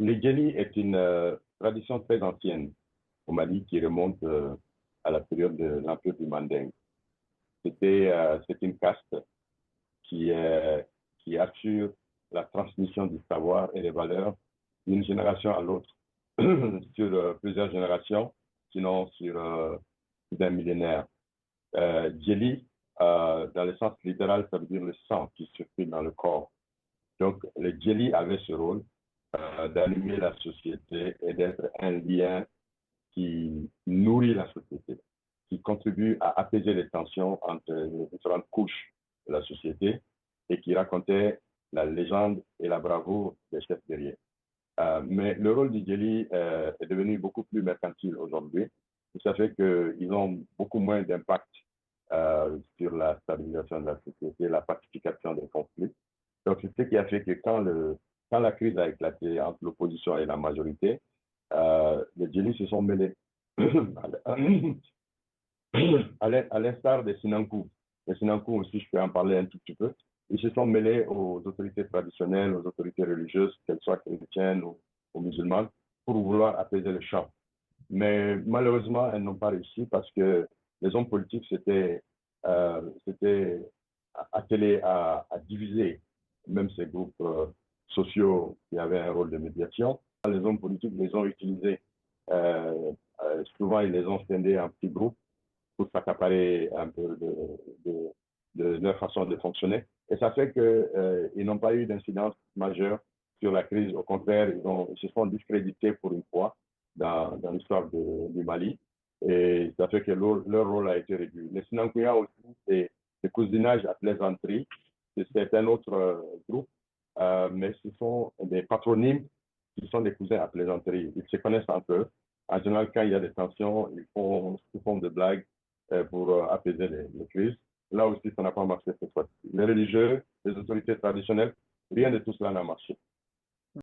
Le Djeli est une tradition très ancienne au Mali qui remonte à la période de l'Empire du Manding. C'est une caste qui, qui assure la transmission du savoir et des valeurs d'une génération à l'autre sur plusieurs générations, sinon sur plus d'un millénaire. Djeli, dans le sens littéral, ça veut dire le sang qui circule dans le corps. Donc, le Djeli avait ce rôle d'animer la société et d'être un lien qui nourrit la société, qui contribue à apaiser les tensions entre les différentes couches de la société et qui racontait la légende et la bravoure des chefs guerriers. Mais le rôle du Djeli est devenu beaucoup plus mercantile aujourd'hui. Ça fait qu'ils ont beaucoup moins d'impact sur la stabilisation de la société, la pacification des conflits. Donc, c'est ce qui a fait que quand la crise a éclaté entre l'opposition et la majorité, les djihadistes se sont mêlés. À l'instar des Sinankou. Les Sinankou aussi, je peux en parler un tout petit peu. Ils se sont mêlés aux autorités traditionnelles, aux autorités religieuses, qu'elles soient chrétiennes ou musulmanes, pour vouloir apaiser le champ. Mais malheureusement, elles n'ont pas réussi parce que les hommes politiques s'étaient attelés à diviser même ces groupes sociaux qui avaient un rôle de médiation. Les hommes politiques les ont utilisés. Souvent, ils les ont scindés en petits groupes pour s'accaparer un peu de leur façon de fonctionner. Et ça fait qu'ils n'ont pas eu d'incidence majeure sur la crise. Au contraire, ils se sont discrédités pour une fois dans l'histoire du Mali. Et ça fait que leur rôle a été réduit. Les Sinankuya aussi, c'est le cousinage à plaisanterie. C'est un autre groupe, mais ce sont des patronymes qui sont des cousins à plaisanterie. Ils se connaissent entre eux. En général, quand il y a des tensions, ils font des blagues pour apaiser les crises. Là aussi, ça n'a pas marché cette fois-ci. Les religieux, les autorités traditionnelles, rien de tout cela n'a marché.